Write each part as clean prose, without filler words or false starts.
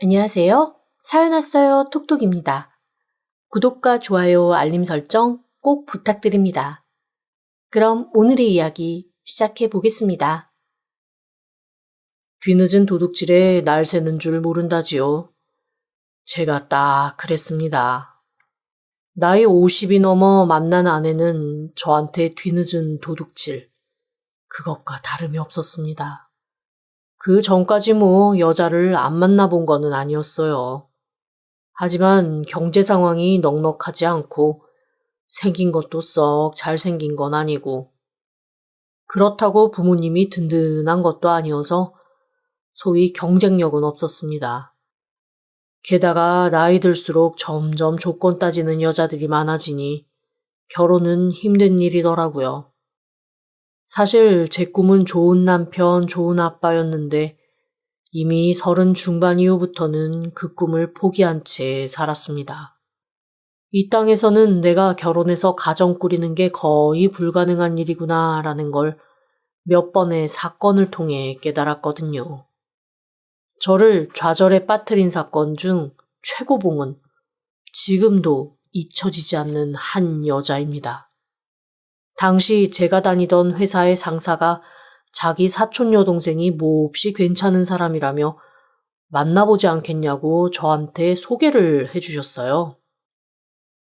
안녕하세요. 사연 왔어요. 톡톡입니다. 구독과 좋아요, 알림 설정 꼭 부탁드립니다. 그럼 오늘의 이야기 시작해 보겠습니다. 뒤늦은 도둑질에 날 새는 줄 모른다지요. 제가 딱 그랬습니다. 나이 50이 넘어 만난 아내는 저한테 뒤늦은 도둑질, 그것과 다름이 없었습니다. 그 전까지 여자를 안 만나본 거는 아니었어요. 하지만 경제 상황이 넉넉하지 않고 생긴 것도 썩 잘생긴 건 아니고 그렇다고 부모님이 든든한 것도 아니어서 소위 경쟁력은 없었습니다. 게다가 나이 들수록 점점 조건 따지는 여자들이 많아지니 결혼은 힘든 일이더라고요. 사실 제 꿈은 좋은 남편, 좋은 아빠였는데 이미 30 중반 이후부터는 그 꿈을 포기한 채 살았습니다. 이 땅에서는 내가 결혼해서 가정 꾸리는 게 거의 불가능한 일이구나라는 걸 몇 번의 사건을 통해 깨달았거든요. 저를 좌절에 빠뜨린 사건 중 최고봉은 지금도 잊혀지지 않는 한 여자입니다. 당시 제가 다니던 회사의 상사가 자기 사촌 여동생이 몹시 괜찮은 사람이라며 만나보지 않겠냐고 저한테 소개를 해주셨어요.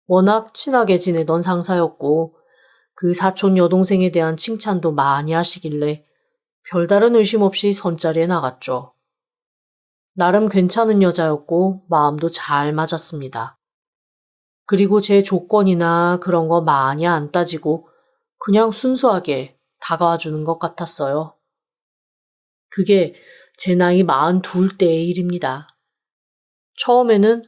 워낙 친하게 지내던 상사였고 그 사촌 여동생에 대한 칭찬도 많이 하시길래 별다른 의심 없이 선자리에 나갔죠. 나름 괜찮은 여자였고 마음도 잘 맞았습니다. 그리고 제 조건이나 그런 거 많이 안 따지고 그냥 순수하게 다가와 주는 것 같았어요. 그게 제 나이 42 때의 일입니다. 처음에는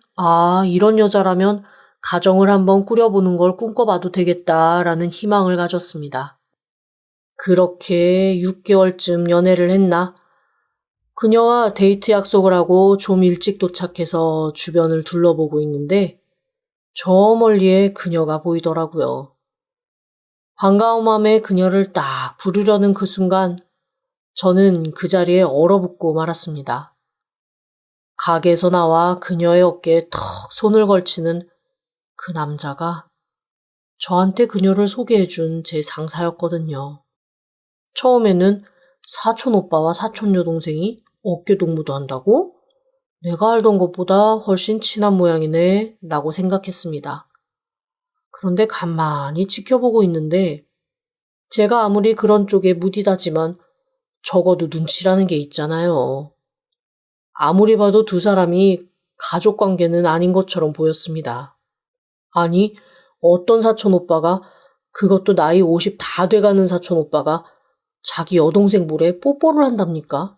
이런 여자라면 가정을 한번 꾸려보는 걸 꿈꿔봐도 되겠다라는 희망을 가졌습니다. 그렇게 6개월쯤 연애를 했나? 그녀와 데이트 약속을 하고 좀 일찍 도착해서 주변을 둘러보고 있는데 저 멀리에 그녀가 보이더라고요. 반가운 마음에 그녀를 딱 부르려는 그 순간 저는 그 자리에 얼어붙고 말았습니다. 가게에서 나와 그녀의 어깨에 턱 손을 걸치는 그 남자가 저한테 그녀를 소개해준 제 상사였거든요. 처음에는 사촌 오빠와 사촌 여동생이 어깨 동무도 한다고? 내가 알던 것보다 훨씬 친한 모양이네 라고 생각했습니다. 그런데 가만히 지켜보고 있는데 제가 아무리 그런 쪽에 무디다지만 적어도 눈치라는 게 있잖아요. 아무리 봐도 두 사람이 가족 관계는 아닌 것처럼 보였습니다. 아니, 어떤 사촌 오빠가, 그것도 나이 50 다 돼가는 사촌 오빠가 자기 여동생 볼에 뽀뽀를 한답니까?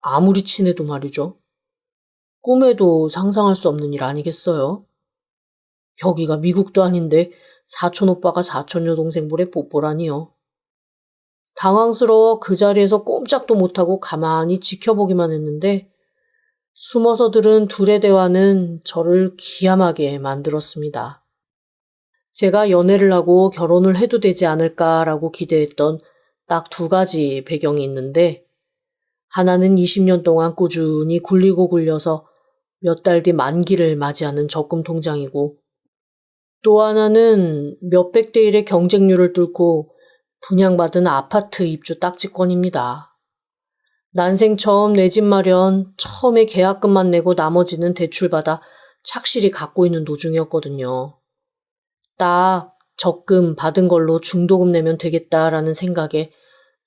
아무리 친해도 말이죠. 꿈에도 상상할 수 없는 일 아니겠어요? 여기가 미국도 아닌데 사촌 오빠가 사촌 여동생 볼에 뽀뽀라니요. 당황스러워 그 자리에서 꼼짝도 못하고 가만히 지켜보기만 했는데 숨어서 들은 둘의 대화는 저를 기함하게 만들었습니다. 제가 연애를 하고 결혼을 해도 되지 않을까라고 기대했던 딱 2가지 배경이 있는데 하나는 20년 동안 꾸준히 굴리고 굴려서 몇 달 뒤 만기를 맞이하는 적금 통장이고 또 하나는 몇백 대 1의 경쟁률을 뚫고 분양받은 아파트 입주 딱지권입니다. 난생 처음 내 집 마련, 처음에 계약금만 내고 나머지는 대출받아 착실히 갖고 있는 도중이었거든요. 딱 적금 받은 걸로 중도금 내면 되겠다라는 생각에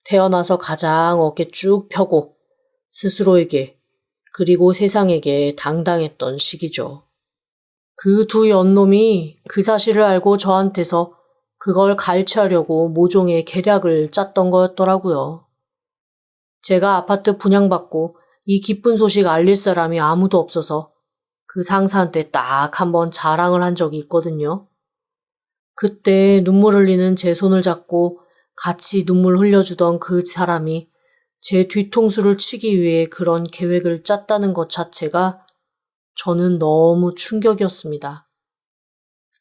태어나서 가장 어깨 쭉 펴고 스스로에게 그리고 세상에게 당당했던 시기죠. 그 두 연놈이 그 사실을 알고 저한테서 그걸 갈취하려고 모종의 계략을 짰던 거였더라고요. 제가 아파트 분양받고 이 기쁜 소식 알릴 사람이 아무도 없어서 그 상사한테 딱 한번 자랑을 한 적이 있거든요. 그때 눈물 흘리는 제 손을 잡고 같이 눈물 흘려주던 그 사람이 제 뒤통수를 치기 위해 그런 계획을 짰다는 것 자체가 저는 너무 충격이었습니다.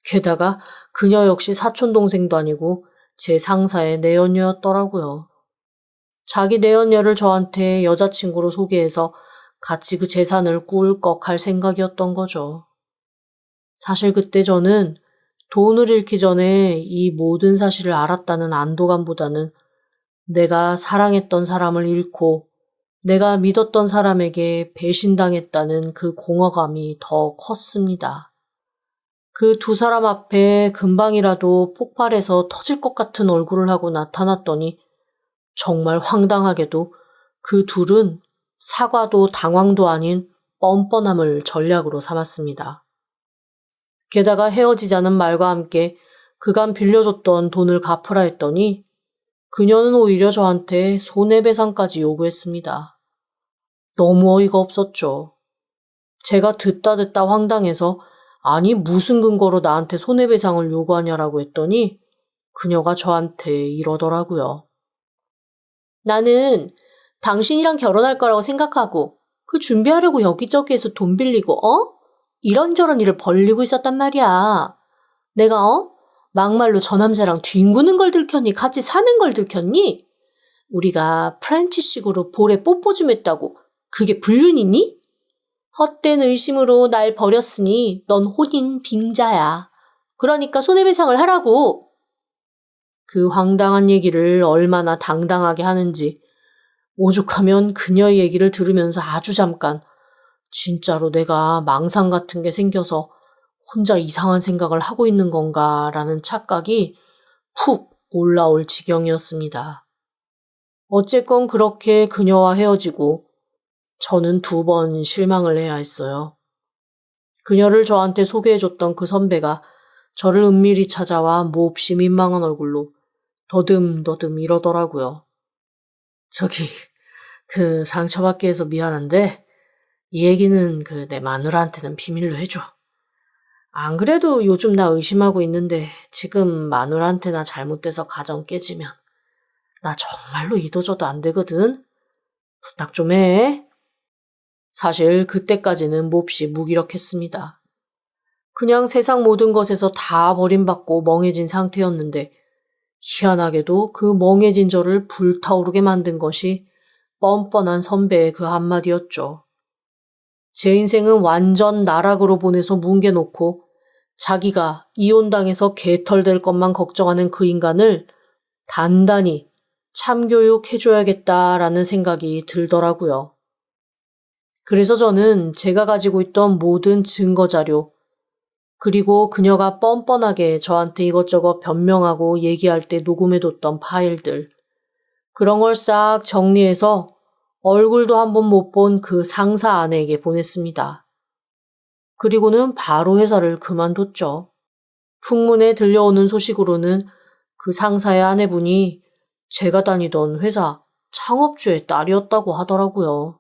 게다가 그녀 역시 사촌동생도 아니고 제 상사의 내연녀였더라고요. 자기 내연녀를 저한테 여자친구로 소개해서 같이 그 재산을 꿀꺽 할 생각이었던 거죠. 사실 그때 저는 돈을 잃기 전에 이 모든 사실을 알았다는 안도감보다는 내가 사랑했던 사람을 잃고 내가 믿었던 사람에게 배신당했다는 그 공허감이 더 컸습니다. 그 두 사람 앞에 금방이라도 폭발해서 터질 것 같은 얼굴을 하고 나타났더니 정말 황당하게도 그 둘은 사과도 당황도 아닌 뻔뻔함을 전략으로 삼았습니다. 게다가 헤어지자는 말과 함께 그간 빌려줬던 돈을 갚으라 했더니 그녀는 오히려 저한테 손해배상까지 요구했습니다. 너무 어이가 없었죠. 제가 듣다 황당해서 아니 무슨 근거로 나한테 손해배상을 요구하냐라고 했더니 그녀가 저한테 이러더라고요. 나는 당신이랑 결혼할 거라고 생각하고 그 준비하려고 여기저기에서 돈 빌리고 이런저런 일을 벌리고 있었단 말이야. 내가 막말로 저 남자랑 뒹구는 걸 들켰니? 같이 사는 걸 들켰니? 우리가 프렌치식으로 볼에 뽀뽀 좀 했다고 그게 불륜이니? 헛된 의심으로 날 버렸으니 넌 혼인 빙자야. 그러니까 손해배상을 하라고. 그 황당한 얘기를 얼마나 당당하게 하는지 오죽하면 그녀의 얘기를 들으면서 아주 잠깐 진짜로 내가 망상 같은 게 생겨서 혼자 이상한 생각을 하고 있는 건가라는 착각이 푹 올라올 지경이었습니다. 어쨌건 그렇게 그녀와 헤어지고 저는 2번 실망을 해야 했어요. 그녀를 저한테 소개해줬던 그 선배가 저를 은밀히 찾아와 몹시 민망한 얼굴로 더듬더듬 이러더라고요. 저기 상처받게 해서 미안한데 이 얘기는 내 마누라한테는 비밀로 해줘. 안 그래도 요즘 나 의심하고 있는데 지금 마누라한테나 잘못돼서 가정 깨지면 나 정말로 이도저도 안 되거든. 부탁 좀 해. 사실 그때까지는 몹시 무기력했습니다. 그냥 세상 모든 것에서 다 버림받고 멍해진 상태였는데 희한하게도 그 멍해진 저를 불타오르게 만든 것이 뻔뻔한 선배의 그 한마디였죠. 제 인생은 완전 나락으로 보내서 뭉개놓고 자기가 이혼당해서 개털될 것만 걱정하는 그 인간을 단단히 참교육해줘야겠다라는 생각이 들더라고요. 그래서 저는 제가 가지고 있던 모든 증거자료, 그리고 그녀가 뻔뻔하게 저한테 이것저것 변명하고 얘기할 때 녹음해뒀던 파일들, 그런 걸 싹 정리해서 얼굴도 한번 못 본 그 상사 아내에게 보냈습니다. 그리고는 바로 회사를 그만뒀죠. 풍문에 들려오는 소식으로는 그 상사의 아내분이 제가 다니던 회사 창업주의 딸이었다고 하더라고요.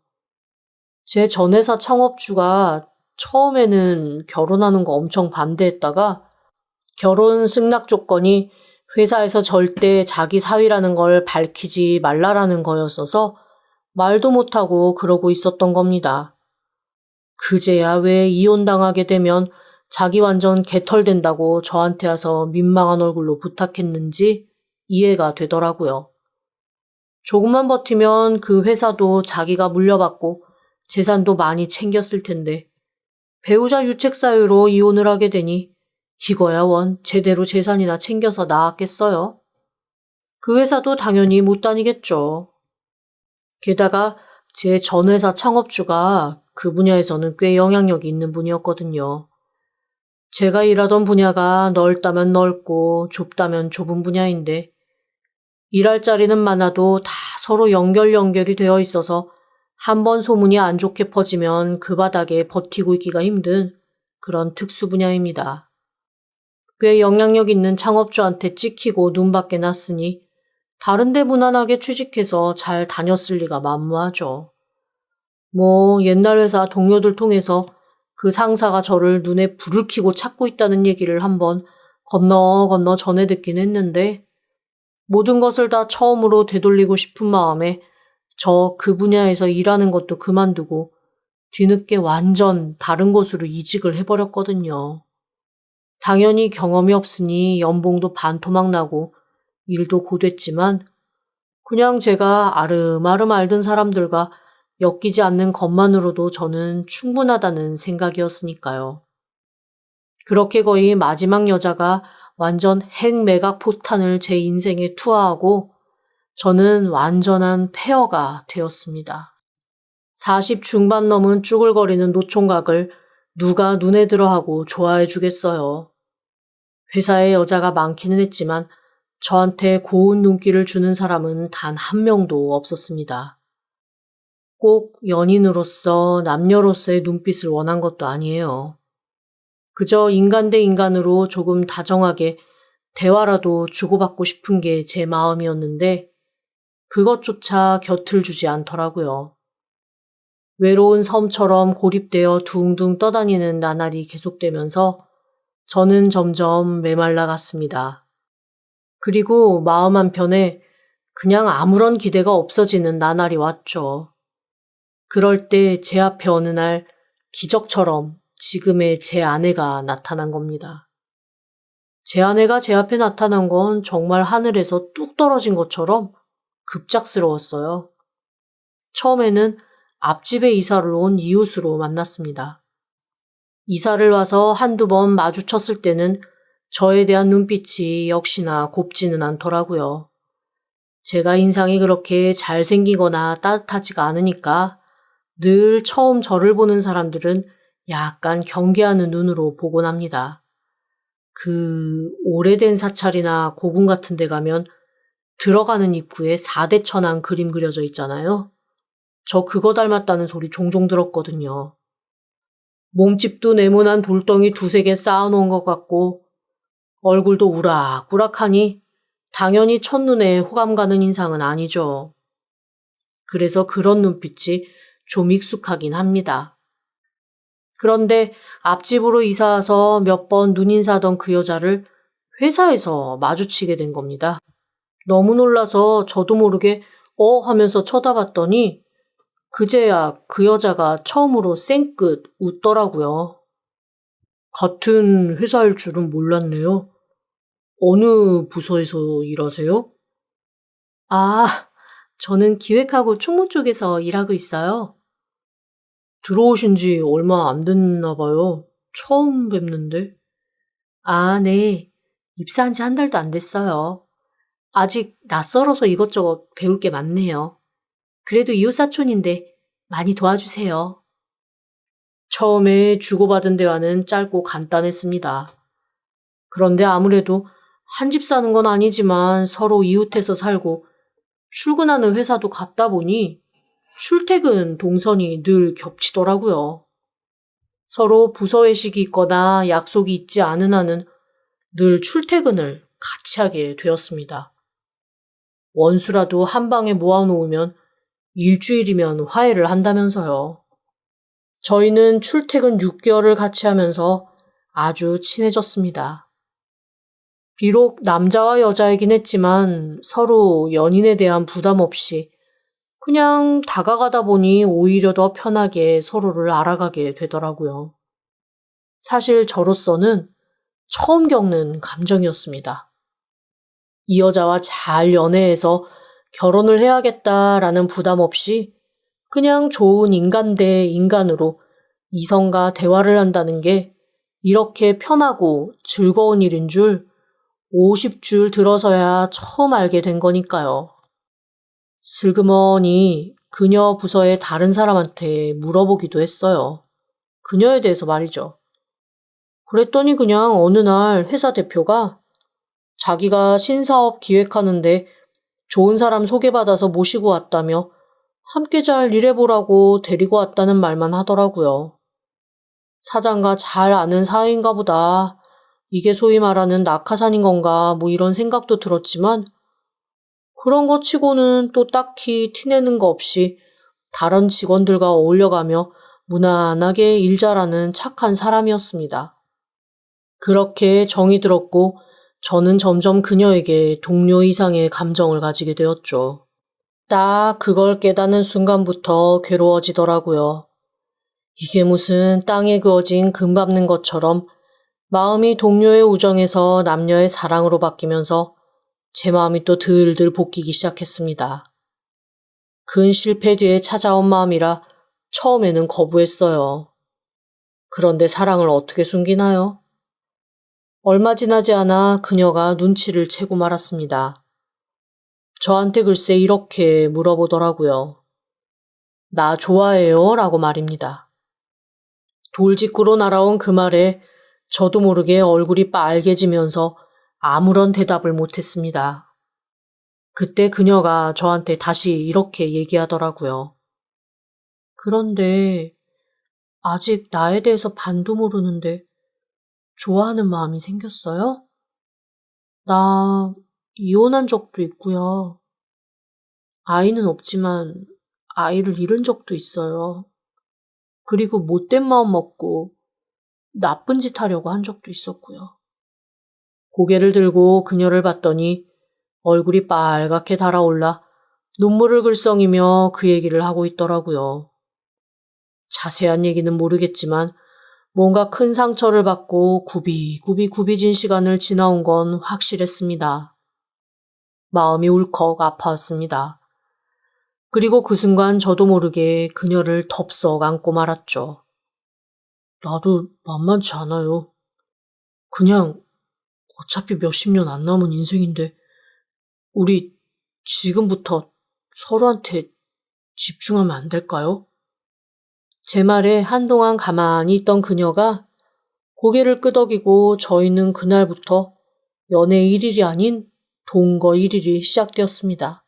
제 전 회사 창업주가 처음에는 결혼하는 거 엄청 반대했다가 결혼 승낙 조건이 회사에서 절대 자기 사위라는 걸 밝히지 말라라는 거였어서 말도 못하고 그러고 있었던 겁니다. 그제야 왜 이혼당하게 되면 자기 완전 개털된다고 저한테 와서 민망한 얼굴로 부탁했는지 이해가 되더라고요. 조금만 버티면 그 회사도 자기가 물려받고 재산도 많이 챙겼을 텐데 배우자 유책 사유로 이혼을 하게 되니 이거야 원 제대로 재산이나 챙겨서 나았겠어요? 그 회사도 당연히 못 다니겠죠. 게다가 제 전 회사 창업주가 그 분야에서는 꽤 영향력이 있는 분이었거든요. 제가 일하던 분야가 넓다면 넓고 좁다면 좁은 분야인데 일할 자리는 많아도 다 서로 연결이 되어 있어서 한번 소문이 안 좋게 퍼지면 그 바닥에 버티고 있기가 힘든 그런 특수 분야입니다. 꽤 영향력 있는 창업주한테 찍히고 눈밖에 났으니 다른데 무난하게 취직해서 잘 다녔을 리가 만무하죠. 옛날 회사 동료들 통해서 그 상사가 저를 눈에 불을 켜고 찾고 있다는 얘기를 한번 건너 전해 듣긴 했는데 모든 것을 다 처음으로 되돌리고 싶은 마음에 저 그 분야에서 일하는 것도 그만두고 뒤늦게 완전 다른 곳으로 이직을 해버렸거든요. 당연히 경험이 없으니 연봉도 반토막 나고 일도 고됐지만 그냥 제가 아름아름 알던 사람들과 엮이지 않는 것만으로도 저는 충분하다는 생각이었으니까요. 그렇게 거의 마지막 여자가 완전 핵매각 포탄을 제 인생에 투하하고 저는 완전한 폐허가 되었습니다. 40 중반 넘은 쭈글거리는 노총각을 누가 눈에 들어하고 좋아해 주겠어요. 회사에 여자가 많기는 했지만 저한테 고운 눈길을 주는 사람은 단 한 명도 없었습니다. 꼭 연인으로서 남녀로서의 눈빛을 원한 것도 아니에요. 그저 인간 대 인간으로 조금 다정하게 대화라도 주고받고 싶은 게 제 마음이었는데 그것조차 곁을 주지 않더라고요. 외로운 섬처럼 고립되어 둥둥 떠다니는 나날이 계속되면서 저는 점점 메말라갔습니다. 그리고 마음 한편에 그냥 아무런 기대가 없어지는 나날이 왔죠. 그럴 때 제 앞에 어느 날 기적처럼 지금의 제 아내가 나타난 겁니다. 제 아내가 제 앞에 나타난 건 정말 하늘에서 뚝 떨어진 것처럼 급작스러웠어요. 처음에는 앞집에 이사를 온 이웃으로 만났습니다. 이사를 와서 한두 번 마주쳤을 때는 저에 대한 눈빛이 역시나 곱지는 않더라고요. 제가 인상이 그렇게 잘생기거나 따뜻하지가 않으니까 늘 처음 저를 보는 사람들은 약간 경계하는 눈으로 보곤 합니다. 그 오래된 사찰이나 고궁 같은 데 가면 들어가는 입구에 4대 천왕 그림 그려져 있잖아요. 저 그거 닮았다는 소리 종종 들었거든요. 몸집도 네모난 돌덩이 2-3개 쌓아놓은 것 같고 얼굴도 우락우락하니 당연히 첫눈에 호감 가는 인상은 아니죠. 그래서 그런 눈빛이 좀 익숙하긴 합니다. 그런데 앞집으로 이사와서 몇 번 눈인사하던 그 여자를 회사에서 마주치게 된 겁니다. 너무 놀라서 저도 모르게 하면서 쳐다봤더니 그제야 그 여자가 처음으로 쌩끗 웃더라고요. 같은 회사일 줄은 몰랐네요. 어느 부서에서 일하세요? 아, 저는 기획하고 총무 쪽에서 일하고 있어요. 들어오신 지 얼마 안 됐나 봐요. 처음 뵙는데. 아, 네. 입사한 지 한 달도 안 됐어요. 아직 낯설어서 이것저것 배울 게 많네요. 그래도 이웃사촌인데 많이 도와주세요. 처음에 주고받은 대화는 짧고 간단했습니다. 그런데 아무래도 한 집 사는 건 아니지만 서로 이웃해서 살고 출근하는 회사도 같다 보니 출퇴근 동선이 늘 겹치더라고요. 서로 부서 회식이 있거나 약속이 있지 않은 한은 늘 출퇴근을 같이 하게 되었습니다. 원수라도 한 방에 모아놓으면 일주일이면 화해를 한다면서요. 저희는 출퇴근 6개월을 같이 하면서 아주 친해졌습니다. 비록 남자와 여자이긴 했지만 서로 연인에 대한 부담 없이 그냥 다가가다 보니 오히려 더 편하게 서로를 알아가게 되더라고요. 사실 저로서는 처음 겪는 감정이었습니다. 이 여자와 잘 연애해서 결혼을 해야겠다라는 부담 없이 그냥 좋은 인간 대 인간으로 이성과 대화를 한다는 게 이렇게 편하고 즐거운 일인 줄 50줄 들어서야 처음 알게 된 거니까요. 슬그머니 그녀 부서의 다른 사람한테 물어보기도 했어요. 그녀에 대해서 말이죠. 그랬더니 그냥 어느 날 회사 대표가 자기가 신사업 기획하는데 좋은 사람 소개받아서 모시고 왔다며 함께 잘 일해보라고 데리고 왔다는 말만 하더라고요. 사장과 잘 아는 사이인가 보다. 이게 소위 말하는 낙하산인 건가 뭐 이런 생각도 들었지만 그런 거 치고는 또 딱히 티내는 거 없이 다른 직원들과 어울려가며 무난하게 일 잘하는 착한 사람이었습니다. 그렇게 정이 들었고 저는 점점 그녀에게 동료 이상의 감정을 가지게 되었죠. 딱 그걸 깨닫는 순간부터 괴로워지더라고요. 이게 무슨 땅에 그어진 금 밟는 것처럼 마음이 동료의 우정에서 남녀의 사랑으로 바뀌면서 제 마음이 또 들들 볶이기 시작했습니다. 큰 실패 뒤에 찾아온 마음이라 처음에는 거부했어요. 그런데 사랑을 어떻게 숨기나요? 얼마 지나지 않아 그녀가 눈치를 채고 말았습니다. 저한테 글쎄 이렇게 물어보더라고요. 나 좋아해요? 라고 말입니다. 돌직구로 날아온 그 말에 저도 모르게 얼굴이 빨개지면서 아무런 대답을 못했습니다. 그때 그녀가 저한테 다시 이렇게 얘기하더라고요. 그런데 아직 나에 대해서 반도 모르는데 좋아하는 마음이 생겼어요? 나 이혼한 적도 있고요. 아이는 없지만 아이를 잃은 적도 있어요. 그리고 못된 마음 먹고 나쁜 짓 하려고 한 적도 있었고요. 고개를 들고 그녀를 봤더니 얼굴이 빨갛게 달아올라 눈물을 글썽이며 그 얘기를 하고 있더라고요. 자세한 얘기는 모르겠지만 뭔가 큰 상처를 받고 굽이진 시간을 지나온 건 확실했습니다. 마음이 울컥 아파왔습니다. 그리고 그 순간 저도 모르게 그녀를 덥석 안고 말았죠. 나도 만만치 않아요. 그냥 어차피 몇십 년 안 남은 인생인데 우리 지금부터 서로한테 집중하면 안 될까요? 제 말에 한동안 가만히 있던 그녀가 고개를 끄덕이고 저희는 그날부터 연애 1일이 아닌 동거 1일이 시작되었습니다.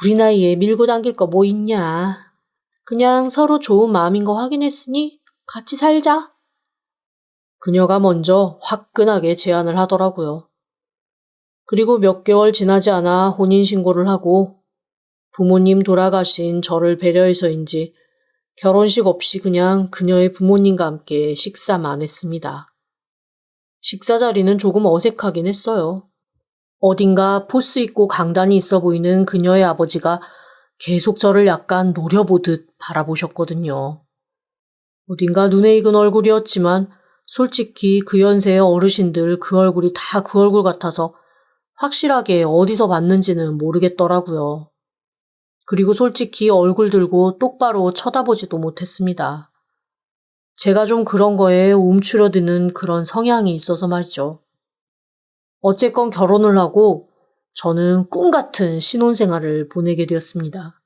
우리 나이에 밀고 당길 거 뭐 있냐. 그냥 서로 좋은 마음인 거 확인했으니 같이 살자. 그녀가 먼저 화끈하게 제안을 하더라고요. 그리고 몇 개월 지나지 않아 혼인신고를 하고 부모님 돌아가신 저를 배려해서인지 결혼식 없이 그냥 그녀의 부모님과 함께 식사만 했습니다. 식사 자리는 조금 어색하긴 했어요. 어딘가 포스 있고 강단이 있어 보이는 그녀의 아버지가 계속 저를 약간 노려보듯 바라보셨거든요. 어딘가 눈에 익은 얼굴이었지만 솔직히 그 연세의 어르신들 그 얼굴이 다 그 얼굴 같아서 확실하게 어디서 봤는지는 모르겠더라고요. 그리고 솔직히 얼굴 들고 똑바로 쳐다보지도 못했습니다. 제가 좀 그런 거에 움츠러드는 그런 성향이 있어서 말이죠. 어쨌건 결혼을 하고 저는 꿈 같은 신혼생활을 보내게 되었습니다.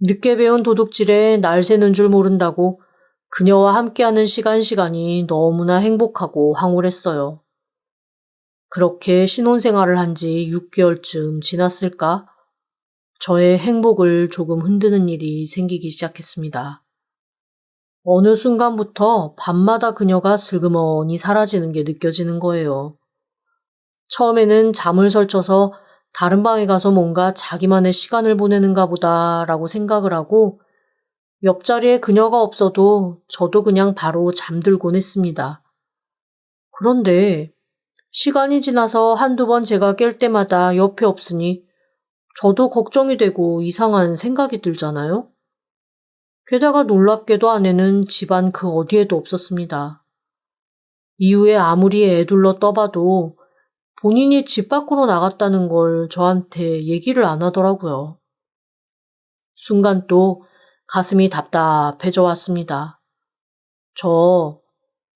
늦게 배운 도둑질에 날 새는 줄 모른다고 그녀와 함께하는 시간이 너무나 행복하고 황홀했어요. 그렇게 신혼생활을 한 지 6개월쯤 지났을까? 저의 행복을 조금 흔드는 일이 생기기 시작했습니다. 어느 순간부터 밤마다 그녀가 슬그머니 사라지는 게 느껴지는 거예요. 처음에는 잠을 설쳐서 다른 방에 가서 뭔가 자기만의 시간을 보내는가 보다라고 생각을 하고 옆자리에 그녀가 없어도 저도 그냥 바로 잠들곤 했습니다. 그런데 시간이 지나서 한두 번 제가 깰 때마다 옆에 없으니 저도 걱정이 되고 이상한 생각이 들잖아요. 게다가 놀랍게도 아내는 집안 그 어디에도 없었습니다. 이후에 아무리 애둘러 떠봐도 본인이 집 밖으로 나갔다는 걸 저한테 얘기를 안 하더라고요. 순간 또 가슴이 답답해져 왔습니다.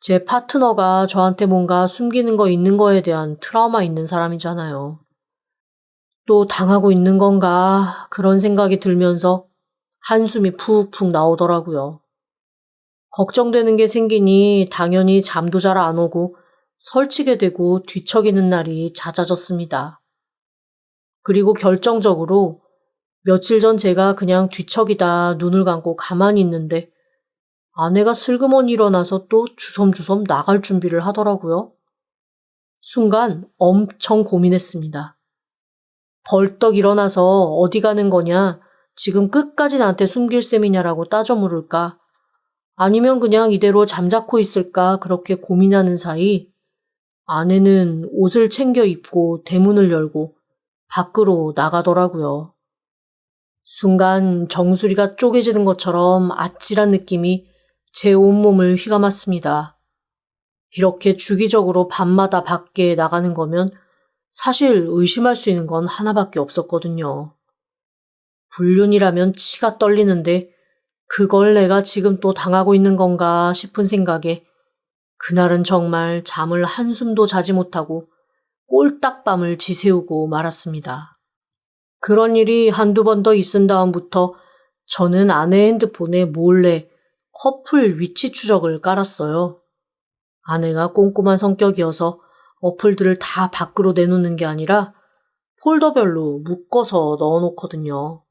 제 파트너가 저한테 뭔가 숨기는 거 있는 거에 대한 트라우마 있는 사람이잖아요. 또 당하고 있는 건가 그런 생각이 들면서 한숨이 푹푹 나오더라고요. 걱정되는 게 생기니 당연히 잠도 잘 안 오고 설치게 되고 뒤척이는 날이 잦아졌습니다. 그리고 결정적으로 며칠 전 제가 그냥 뒤척이다 눈을 감고 가만히 있는데 아내가 슬그머니 일어나서 또 주섬주섬 나갈 준비를 하더라고요. 순간 엄청 고민했습니다. 벌떡 일어나서 어디 가는 거냐, 지금 끝까지 나한테 숨길 셈이냐라고 따져 물을까, 아니면 그냥 이대로 잠자코 있을까 그렇게 고민하는 사이 아내는 옷을 챙겨 입고 대문을 열고 밖으로 나가더라고요. 순간 정수리가 쪼개지는 것처럼 아찔한 느낌이 제 온몸을 휘감았습니다. 이렇게 주기적으로 밤마다 밖에 나가는 거면 사실 의심할 수 있는 건 하나밖에 없었거든요. 불륜이라면 치가 떨리는데 그걸 내가 지금 또 당하고 있는 건가 싶은 생각에 그날은 정말 잠을 한숨도 자지 못하고 꼴딱밤을 지새우고 말았습니다. 그런 일이 한두 번 더 있은 다음부터 저는 아내 핸드폰에 몰래 커플 위치 추적을 깔았어요. 아내가 꼼꼼한 성격이어서 어플들을 다 밖으로 내놓는 게 아니라 폴더별로 묶어서 넣어놓거든요.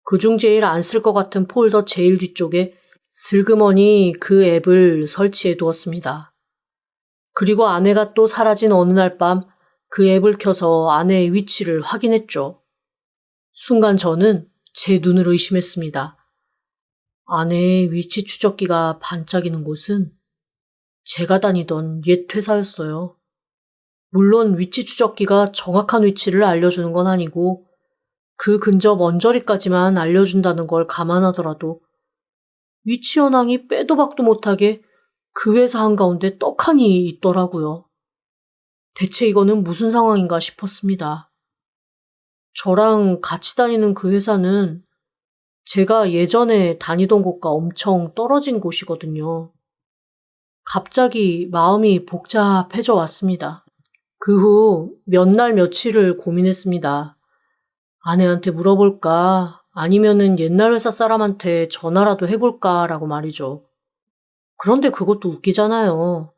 그중 제일 안 쓸 것 같은 폴더 제일 뒤쪽에 슬그머니 그 앱을 설치해 두었습니다. 그리고 아내가 또 사라진 어느 날 밤 그 앱을 켜서 아내의 위치를 확인했죠. 순간 저는 제 눈을 의심했습니다. 아내의 위치 추적기가 반짝이는 곳은 제가 다니던 옛 회사였어요. 물론 위치 추적기가 정확한 위치를 알려주는 건 아니고 그 근접 언저리까지만 알려준다는 걸 감안하더라도 위치 현황이 빼도 박도 못하게 그 회사 한가운데 떡하니 있더라고요. 대체 이거는 무슨 상황인가 싶었습니다. 저랑 같이 다니는 그 회사는 제가 예전에 다니던 곳과 엄청 떨어진 곳이거든요. 갑자기 마음이 복잡해져 왔습니다. 그 후 몇 날 며칠을 고민했습니다. 아내한테 물어볼까 아니면은 옛날 회사 사람한테 전화라도 해볼까라고 말이죠. 그런데 그것도 웃기잖아요.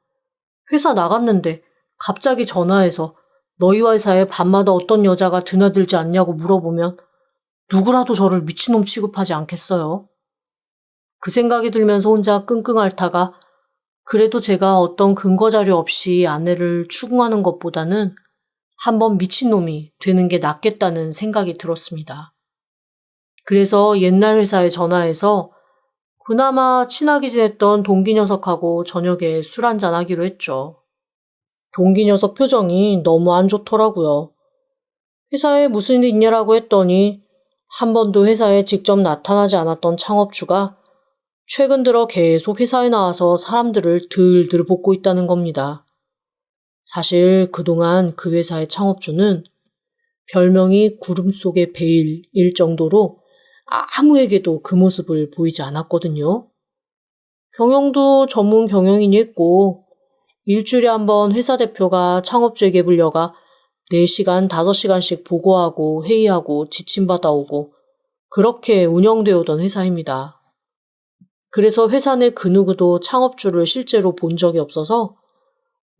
회사 나갔는데 갑자기 전화해서 너희 회사에 밤마다 어떤 여자가 드나들지 않냐고 물어보면 누구라도 저를 미친놈 취급하지 않겠어요? 그 생각이 들면서 혼자 끙끙 앓다가 그래도 제가 어떤 근거 자료 없이 아내를 추궁하는 것보다는 한번 미친놈이 되는 게 낫겠다는 생각이 들었습니다. 그래서 옛날 회사에 전화해서 그나마 친하게 지냈던 동기 녀석하고 저녁에 술 한잔 하기로 했죠. 동기 녀석 표정이 너무 안 좋더라고요. 회사에 무슨 일 있냐라고 했더니 한 번도 회사에 직접 나타나지 않았던 창업주가 최근 들어 계속 회사에 나와서 사람들을 들들 볶고 있다는 겁니다. 사실 그동안 그 회사의 창업주는 별명이 구름 속의 베일일 정도로 아무에게도 그 모습을 보이지 않았거든요. 경영도 전문 경영인이 했고 일주일에 한 번 회사 대표가 창업주에게 불려가 4시간, 5시간씩 보고하고 회의하고 지침받아오고 그렇게 운영되어 오던 회사입니다. 그래서 회사 내 그 누구도 창업주를 실제로 본 적이 없어서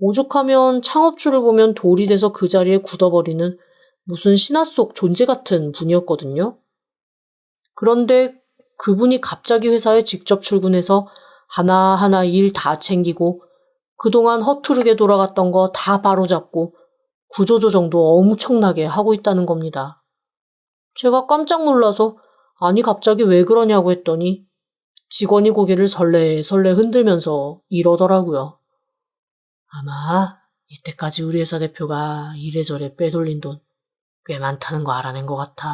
오죽하면 창업주를 보면 돌이 돼서 그 자리에 굳어버리는 무슨 신화 속 존재 같은 분이었거든요. 그런데 그분이 갑자기 회사에 직접 출근해서 하나하나 일 다 챙기고 그동안 허투루게 돌아갔던 거 다 바로잡고 구조조정도 엄청나게 하고 있다는 겁니다. 제가 깜짝 놀라서 아니 갑자기 왜 그러냐고 했더니 직원이 고개를 설레설레 흔들면서 이러더라고요. 아마 이때까지 우리 회사 대표가 이래저래 빼돌린 돈 꽤 많다는 거 알아낸 것 같아.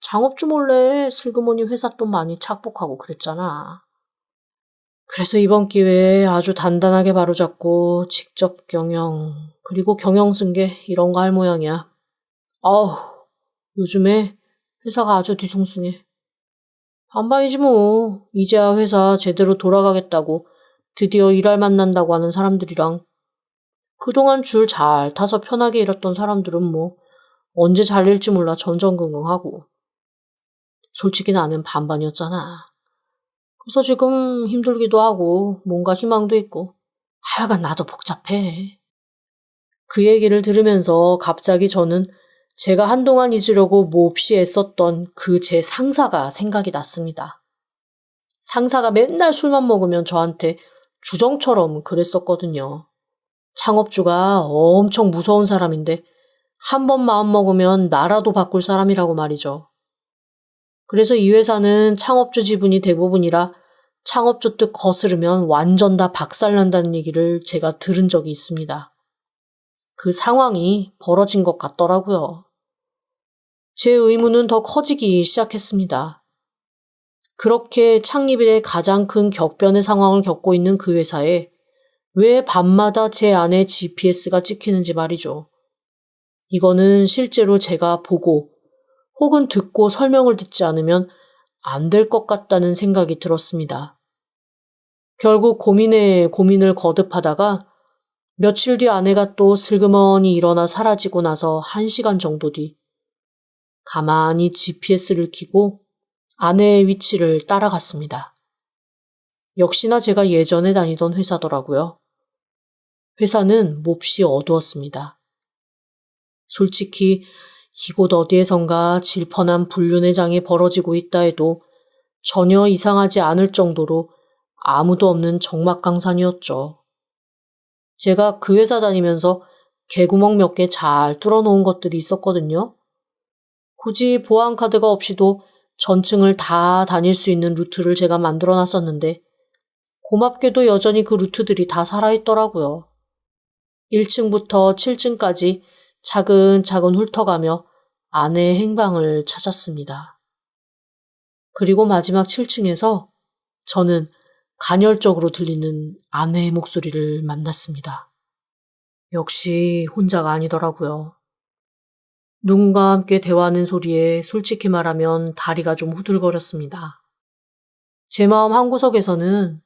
창업주 몰래 슬그머니 회사 돈 많이 착복하고 그랬잖아. 그래서 이번 기회에 아주 단단하게 바로잡고 직접 경영, 그리고 경영승계 이런 거 할 모양이야. 어우, 요즘에 회사가 아주 뒤숭숭해. 반반이지 뭐. 이제야 회사 제대로 돌아가겠다고 드디어 일할 만난다고 하는 사람들이랑 그동안 줄 잘 타서 편하게 일했던 사람들은 뭐 언제 잘릴지 몰라 전전긍긍하고. 솔직히 나는 반반이었잖아. 그래서 지금 힘들기도 하고 뭔가 희망도 있고 하여간 나도 복잡해. 그 얘기를 들으면서 갑자기 저는 제가 한동안 잊으려고 몹시 애썼던 그 제 상사가 생각이 났습니다. 상사가 맨날 술만 먹으면 저한테 주정처럼 그랬었거든요. 창업주가 엄청 무서운 사람인데 한 번 마음먹으면 나라도 바꿀 사람이라고 말이죠. 그래서 이 회사는 창업주 지분이 대부분이라 창업주 뜻 거스르면 완전 다 박살난다는 얘기를 제가 들은 적이 있습니다. 그 상황이 벌어진 것 같더라고요. 제 의문은 더 커지기 시작했습니다. 그렇게 창립 이래 가장 큰 격변의 상황을 겪고 있는 그 회사에 왜 밤마다 제 안에 GPS가 찍히는지 말이죠. 이거는 실제로 제가 보고 혹은 듣고 설명을 듣지 않으면 안 될 것 같다는 생각이 들었습니다. 결국 고민에 고민을 거듭하다가 며칠 뒤 아내가 또 슬그머니 일어나 사라지고 나서 1시간 정도 뒤 가만히 GPS를 켜고 아내의 위치를 따라갔습니다. 역시나 제가 예전에 다니던 회사더라고요. 회사는 몹시 어두웠습니다. 솔직히 이곳 어디에선가 질펀한 불륜의 장이 벌어지고 있다 해도 전혀 이상하지 않을 정도로 아무도 없는 적막강산이었죠. 제가 그 회사 다니면서 개구멍 몇 개 잘 뚫어놓은 것들이 있었거든요. 굳이 보안카드가 없이도 전층을 다 다닐 수 있는 루트를 제가 만들어놨었는데 고맙게도 여전히 그 루트들이 다 살아있더라고요. 1층부터 7층까지 차근차근 훑어가며 아내의 행방을 찾았습니다. 그리고 마지막 7층에서 저는 간헐적으로 들리는 아내의 목소리를 만났습니다. 역시 혼자가 아니더라고요. 누군가와 함께 대화하는 소리에 솔직히 말하면 다리가 좀 후들거렸습니다. 제 마음 한구석에서는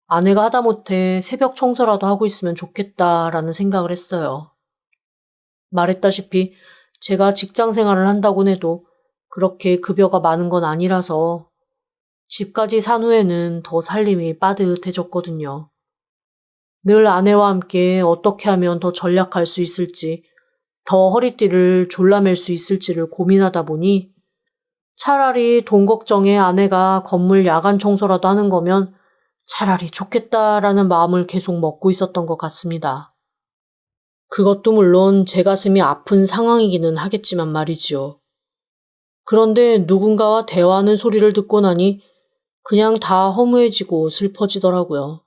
아내가 하다못해 새벽 청소라도 하고 있으면 좋겠다라는 생각을 했어요. 말했다시피 제가 직장 생활을 한다곤 해도 그렇게 급여가 많은 건 아니라서 집까지 산 후에는 더 살림이 빠듯해졌거든요. 늘 아내와 함께 어떻게 하면 더 전략할 수 있을지, 더 허리띠를 졸라맬 수 있을지를 고민하다 보니 차라리 돈 걱정에 아내가 건물 야간 청소라도 하는 거면 차라리 좋겠다라는 마음을 계속 먹고 있었던 것 같습니다. 그것도 물론 제 가슴이 아픈 상황이기는 하겠지만 말이지요. 그런데 누군가와 대화하는 소리를 듣고 나니 그냥 다 허무해지고 슬퍼지더라고요.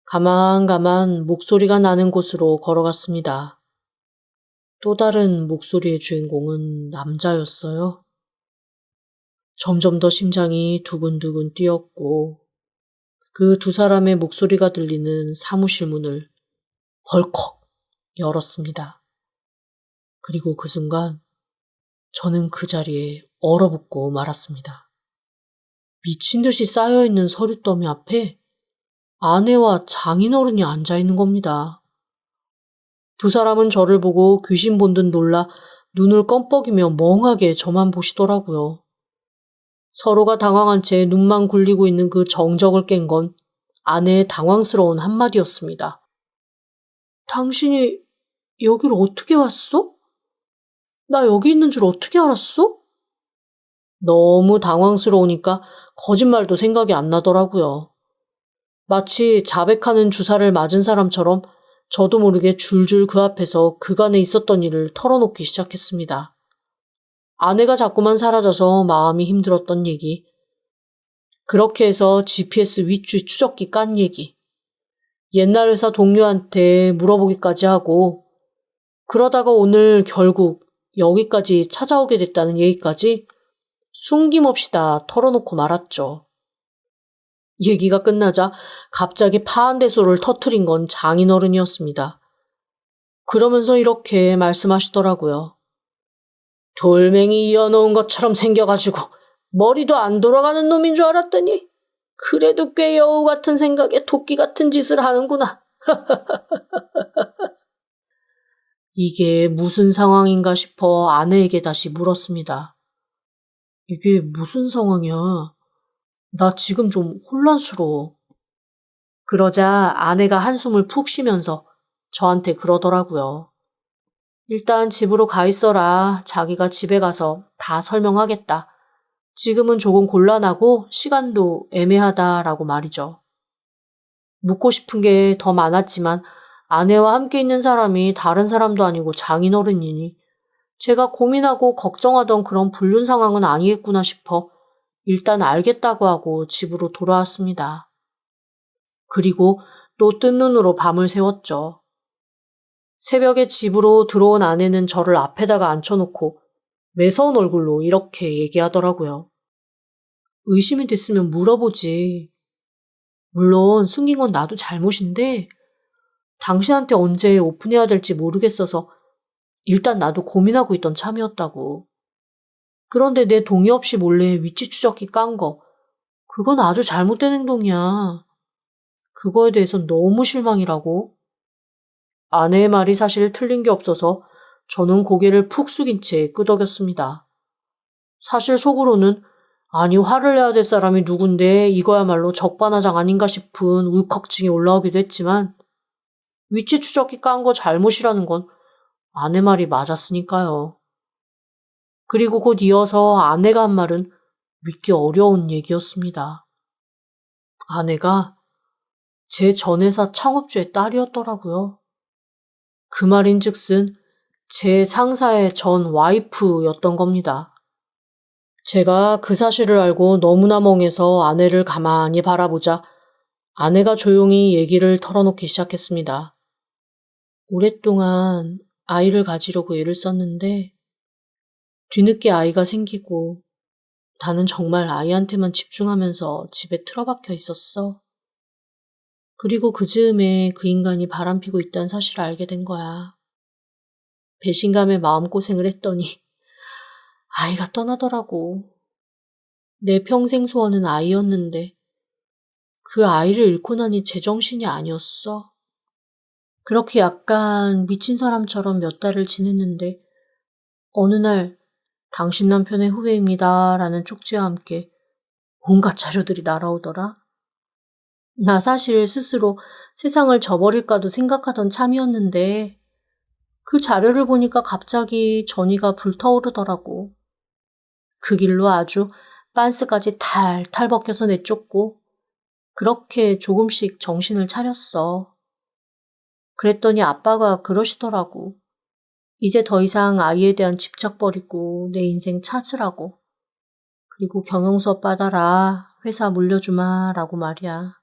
가만가만 목소리가 나는 곳으로 걸어갔습니다. 또 다른 목소리의 주인공은 남자였어요. 점점 더 심장이 두근두근 뛰었고 그 두 사람의 목소리가 들리는 사무실 문을 벌컥 열었습니다. 그리고 그 순간 저는 그 자리에 얼어붙고 말았습니다. 미친 듯이 쌓여있는 서류 더미 앞에 아내와 장인어른이 앉아있는 겁니다. 두 사람은 저를 보고 귀신 본 듯 놀라 눈을 껌뻑이며 멍하게 저만 보시더라고요. 서로가 당황한 채 눈만 굴리고 있는 그 정적을 깬 건 아내의 당황스러운 한마디였습니다. 당신이 여기를 어떻게 왔어? 나 여기 있는 줄 어떻게 알았어? 너무 당황스러우니까 거짓말도 생각이 안 나더라고요. 마치 자백하는 주사를 맞은 사람처럼 저도 모르게 줄줄 그 앞에서 그간에 있었던 일을 털어놓기 시작했습니다. 아내가 자꾸만 사라져서 마음이 힘들었던 얘기, 그렇게 해서 GPS 윗줄 추적기 깐 얘기, 옛날 회사 동료한테 물어보기까지 하고 그러다가 오늘 결국 여기까지 찾아오게 됐다는 얘기까지 숨김없이 다 털어놓고 말았죠. 얘기가 끝나자 갑자기 파한대소를 터트린 건 장인어른이었습니다. 그러면서 이렇게 말씀하시더라고요. 돌멩이 이어놓은 것처럼 생겨가지고 머리도 안 돌아가는 놈인 줄 알았더니 그래도 꽤 여우 같은 생각에 도끼 같은 짓을 하는구나. 이게 무슨 상황인가 싶어 아내에게 다시 물었습니다. 이게 무슨 상황이야? 나 지금 좀 혼란스러워. 그러자 아내가 한숨을 푹 쉬면서 저한테 그러더라고요. 일단 집으로 가 있어라. 자기가 집에 가서 다 설명하겠다. 지금은 조금 곤란하고 시간도 애매하다라고 말이죠. 묻고 싶은 게 더 많았지만 아내와 함께 있는 사람이 다른 사람도 아니고 장인어른이니 제가 고민하고 걱정하던 그런 불륜 상황은 아니겠구나 싶어 일단 알겠다고 하고 집으로 돌아왔습니다. 그리고 또 뜬 눈으로 밤을 새웠죠. 새벽에 집으로 들어온 아내는 저를 앞에다가 앉혀놓고 매서운 얼굴로 이렇게 얘기하더라고요. 의심이 됐으면 물어보지. 물론 숨긴 건 나도 잘못인데 당신한테 언제 오픈해야 될지 모르겠어서 일단 나도 고민하고 있던 참이었다고. 그런데 내 동의 없이 몰래 위치 추적기 깐 거, 그건 아주 잘못된 행동이야. 그거에 대해서 너무 실망이라고. 아내의 말이 사실 틀린 게 없어서 저는 고개를 푹 숙인 채 끄덕였습니다. 사실 속으로는 아니 화를 내야 될 사람이 누군데 이거야말로 적반하장 아닌가 싶은 울컥증이 올라오기도 했지만 위치 추적기 깐 거 잘못이라는 건 아내 말이 맞았으니까요. 그리고 곧 이어서 아내가 한 말은 믿기 어려운 얘기였습니다. 아내가 제 전 회사 창업주의 딸이었더라고요. 그 말인즉슨 제 상사의 전 와이프였던 겁니다. 제가 그 사실을 알고 너무나 멍해서 아내를 가만히 바라보자 아내가 조용히 얘기를 털어놓기 시작했습니다. 오랫동안 아이를 가지려고 애를 썼는데 뒤늦게 아이가 생기고 나는 정말 아이한테만 집중하면서 집에 틀어박혀 있었어. 그리고 그 즈음에 그 인간이 바람피고 있다는 사실을 알게 된 거야. 배신감에 마음고생을 했더니 아이가 떠나더라고. 내 평생 소원은 아이였는데 그 아이를 잃고 나니 제정신이 아니었어. 그렇게 약간 미친 사람처럼 몇 달을 지냈는데 어느 날 당신 남편의 후회입니다 라는 쪽지와 함께 온갖 자료들이 날아오더라. 나 사실 스스로 세상을 저버릴까도 생각하던 참이었는데 그 자료를 보니까 갑자기 전이가 불타오르더라고. 그 길로 아주 빤스까지 탈탈 벗겨서 내쫓고 그렇게 조금씩 정신을 차렸어. 그랬더니 아빠가 그러시더라고. 이제 더 이상 아이에 대한 집착 버리고 내 인생 찾으라고. 그리고 경영수업 받아라. 회사 물려주마. 라고 말이야.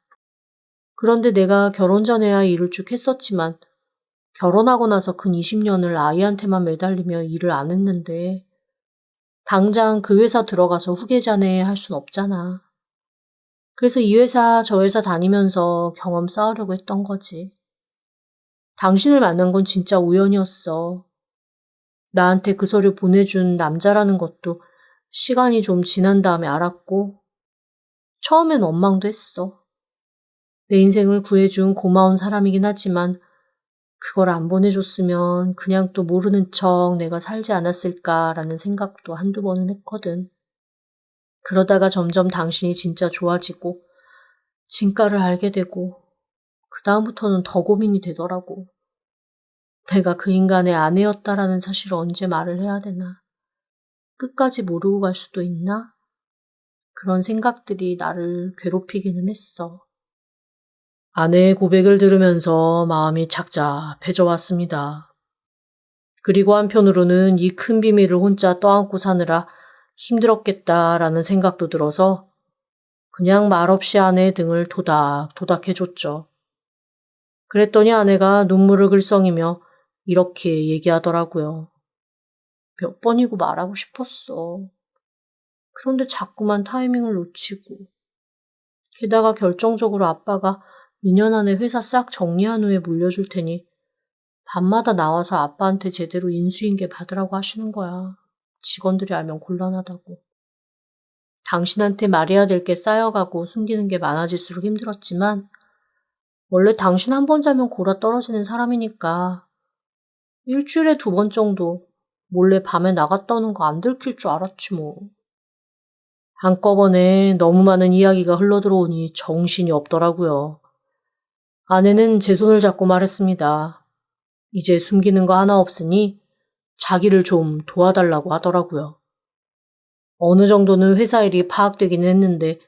그런데 내가 결혼 전에야 일을 쭉 했었지만 결혼하고 나서 근 20년을 아이한테만 매달리며 일을 안 했는데 당장 그 회사 들어가서 후계자네 할 순 없잖아. 그래서 이 회사 저 회사 다니면서 경험 쌓으려고 했던 거지. 당신을 만난 건 진짜 우연이었어. 나한테 그 서류 보내준 남자라는 것도 시간이 좀 지난 다음에 알았고 처음엔 원망도 했어. 내 인생을 구해준 고마운 사람이긴 하지만 그걸 안 보내줬으면 그냥 또 모르는 척 내가 살지 않았을까라는 생각도 한두 번은 했거든. 그러다가 점점 당신이 진짜 좋아지고 진가를 알게 되고 그 다음부터는 더 고민이 되더라고. 내가 그 인간의 아내였다라는 사실을 언제 말을 해야 되나? 끝까지 모르고 갈 수도 있나? 그런 생각들이 나를 괴롭히기는 했어. 아내의 고백을 들으면서 마음이 착잡해져 왔습니다. 그리고 한편으로는 이 큰 비밀을 혼자 떠안고 사느라 힘들었겠다라는 생각도 들어서 그냥 말없이 아내의 등을 토닥토닥 해줬죠. 그랬더니 아내가 눈물을 글썽이며 이렇게 얘기하더라고요. 몇 번이고 말하고 싶었어. 그런데 자꾸만 타이밍을 놓치고. 게다가 결정적으로 아빠가 2년 안에 회사 싹 정리한 후에 물려줄 테니 밤마다 나와서 아빠한테 제대로 인수인계 받으라고 하시는 거야. 직원들이 알면 곤란하다고. 당신한테 말해야 될 게 쌓여가고 숨기는 게 많아질수록 힘들었지만 원래 당신 한 번 자면 골아 떨어지는 사람이니까 일주일에 2번 정도 몰래 밤에 나갔다 오는 거 안 들킬 줄 알았지 뭐. 한꺼번에 너무 많은 이야기가 흘러들어오니 정신이 없더라고요. 아내는 제 손을 잡고 말했습니다. 이제 숨기는 거 하나 없으니 자기를 좀 도와달라고 하더라고요. 어느 정도는 회사 일이 파악되기는 했는데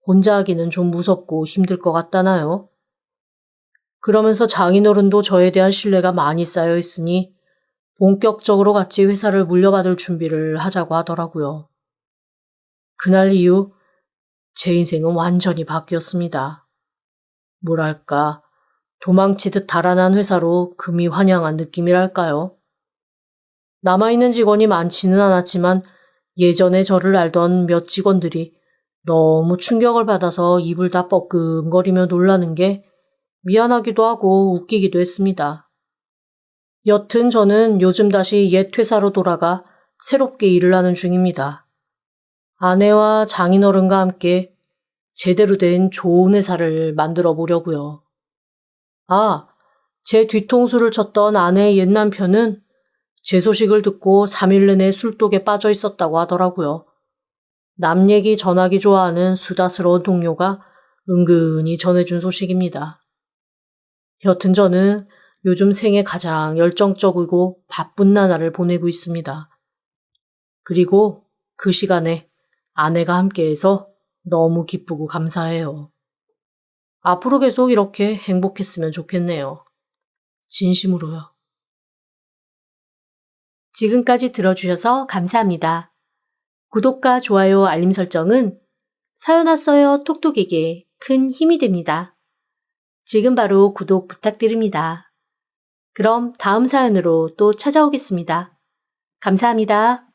혼자 하기는 좀 무섭고 힘들 것 같다나요? 그러면서 장인어른도 저에 대한 신뢰가 많이 쌓여 있으니 본격적으로 같이 회사를 물려받을 준비를 하자고 하더라고요. 그날 이후 제 인생은 완전히 바뀌었습니다. 뭐랄까, 도망치듯 달아난 회사로 금이 환영한 느낌이랄까요? 남아있는 직원이 많지는 않았지만 예전에 저를 알던 몇 직원들이 너무 충격을 받아서 입을 다 뻐끔거리며 놀라는 게 미안하기도 하고 웃기기도 했습니다. 여튼 저는 요즘 다시 옛 회사로 돌아가 새롭게 일을 하는 중입니다. 아내와 장인어른과 함께 제대로 된 좋은 회사를 만들어 보려고요. 아, 제 뒤통수를 쳤던 아내의 옛 남편은 제 소식을 듣고 3일 내내 술독에 빠져 있었다고 하더라고요. 남 얘기 전하기 좋아하는 수다스러운 동료가 은근히 전해준 소식입니다. 여튼 저는 요즘 생에 가장 열정적이고 바쁜 나날을 보내고 있습니다. 그리고 그 시간에 아내가 함께해서 너무 기쁘고 감사해요. 앞으로 계속 이렇게 행복했으면 좋겠네요. 진심으로요. 지금까지 들어주셔서 감사합니다. 구독과 좋아요, 알림 설정은 사연 왔어요 톡톡에게 큰 힘이 됩니다. 지금 바로 구독 부탁드립니다. 그럼 다음 사연으로 또 찾아오겠습니다. 감사합니다.